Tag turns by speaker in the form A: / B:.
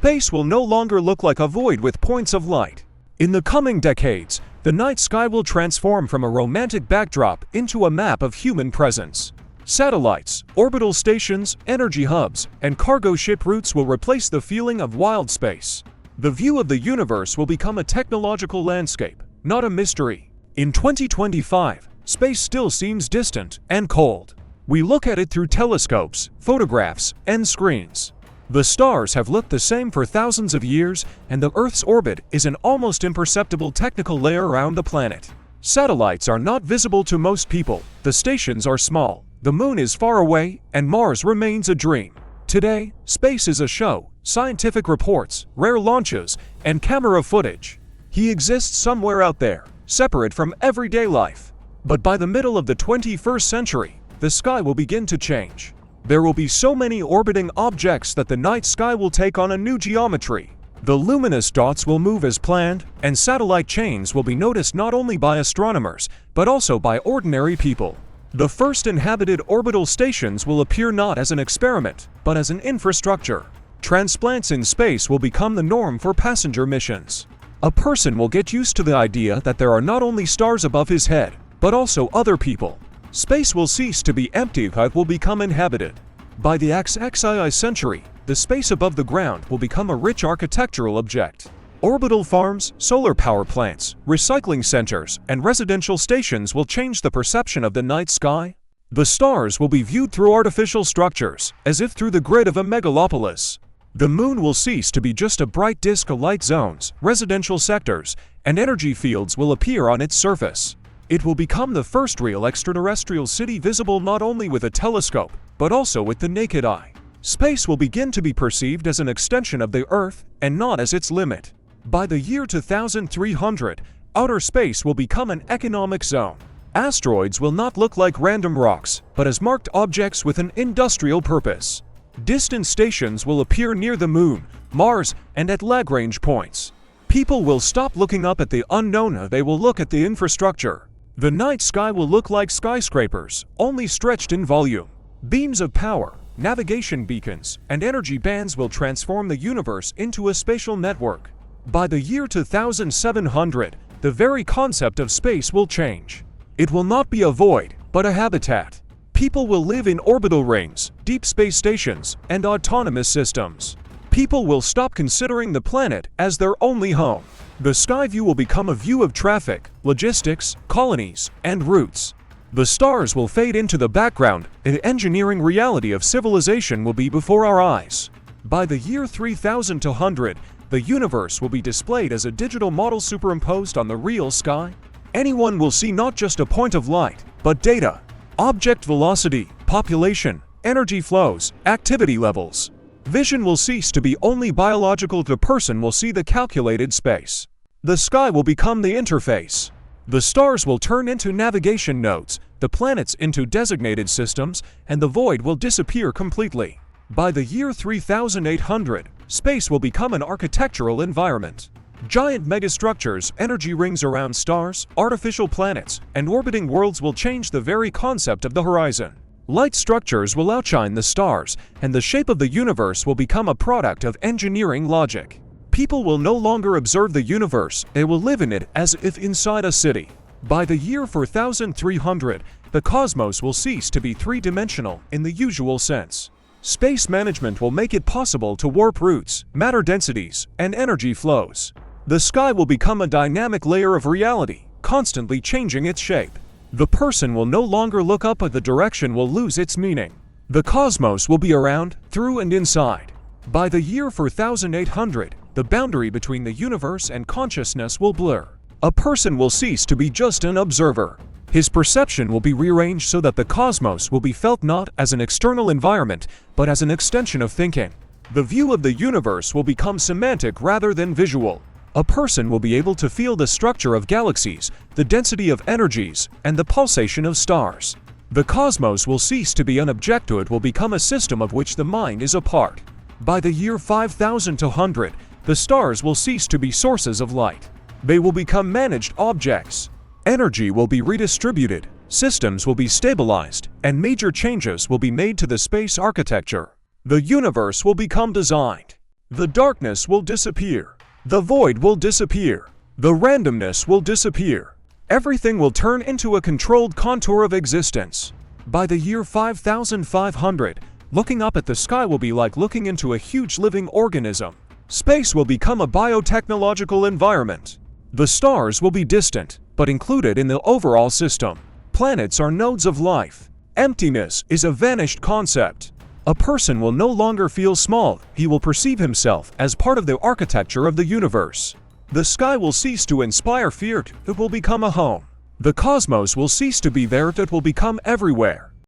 A: Space will no longer look like a void with points of light. In the coming decades, the night sky will transform from a romantic backdrop into a map of human presence. Satellites, orbital stations, energy hubs, and cargo ship routes will replace the feeling of wild space. The view of the universe will become a technological landscape, not a mystery. In 2025, space still seems distant and cold. We look at it through telescopes, photographs, and screens. The stars have looked the same for thousands of years, and the Earth's orbit is an almost imperceptible technical layer around the planet. Satellites are not visible to most people, the stations are small, the moon is far away, and Mars remains a dream. Today, space is a show, scientific reports, rare launches, and camera footage. He exists somewhere out there, separate from everyday life. But by the middle of the 21st century, the sky will begin to change. There will be so many orbiting objects that the night sky will take on a new geometry. The luminous dots will move as planned, and satellite chains will be noticed not only by astronomers, but also by ordinary people. The first inhabited orbital stations will appear not as an experiment, but as an infrastructure. Transplants in space will become the norm for passenger missions. A person will get used to the idea that there are not only stars above his head, but also other people. Space will cease to be empty but will become inhabited. By the XXI century, the space above the ground will become a rich architectural object. Orbital farms, solar power plants, recycling centers, and residential stations will change the perception of the night sky. The stars will be viewed through artificial structures, as if through the grid of a megalopolis. The moon will cease to be just a bright disk of light zones, residential sectors, and energy fields will appear on its surface. It will become the first real extraterrestrial city visible not only with a telescope, but also with the naked eye. Space will begin to be perceived as an extension of the Earth and not as its limit. By the year 2300, outer space will become an economic zone. Asteroids will not look like random rocks, but as marked objects with an industrial purpose. Distant stations will appear near the Moon, Mars, and at Lagrange points. People will stop looking up at the unknown, they will look at the infrastructure. The night sky will look like skyscrapers, only stretched in volume. Beams of power, navigation beacons, and energy bands will transform the universe into a spatial network. By the year 2700, the very concept of space will change. It will not be a void, but a habitat. People will live in orbital rings, deep space stations, and autonomous systems. People will stop considering the planet as their only home. The sky view will become a view of traffic, logistics, colonies, and routes. The stars will fade into the background, and the engineering reality of civilization will be before our eyes. By the year 3200, the universe will be displayed as a digital model superimposed on the real sky. Anyone will see not just a point of light, but data, object velocity, population, energy flows, activity levels. Vision will cease to be only biological, the person will see the calculated space. The sky will become the interface. The stars will turn into navigation nodes, the planets into designated systems, and the void will disappear completely. By the year 3800, space will become an architectural environment. Giant megastructures, energy rings around stars, artificial planets, and orbiting worlds will change the very concept of the horizon. Light structures will outshine the stars, and the shape of the universe will become a product of engineering logic. People will no longer observe the universe, they will live in it as if inside a city. By the year 4300, the cosmos will cease to be three-dimensional in the usual sense. Space management will make it possible to warp routes, matter densities, and energy flows. The sky will become a dynamic layer of reality, constantly changing its shape. The person will no longer look up, but the direction will lose its meaning. The cosmos will be around, through and inside. By the year 4800, the boundary between the universe and consciousness will blur. A person will cease to be just an observer. His perception will be rearranged so that the cosmos will be felt not as an external environment, but as an extension of thinking. The view of the universe will become semantic rather than visual. A person will be able to feel the structure of galaxies, the density of energies, and the pulsation of stars. The cosmos will cease to be an object, it will become a system of which the mind is a part. By the year 5200, the stars will cease to be sources of light. They will become managed objects. Energy will be redistributed, systems will be stabilized, and major changes will be made to the space architecture. The universe will become designed. The darkness will disappear. The void will disappear. The randomness will disappear. Everything will turn into a controlled contour of existence. By the year 5500, looking up at the sky will be like looking into a huge living organism. Space will become a biotechnological environment. The stars will be distant, but included in the overall system. Planets are nodes of life. Emptiness is a vanished concept. A person will no longer feel small, he will perceive himself as part of the architecture of the universe. The sky will cease to inspire fear, it will become a home. The cosmos will cease to be there, it will become everywhere.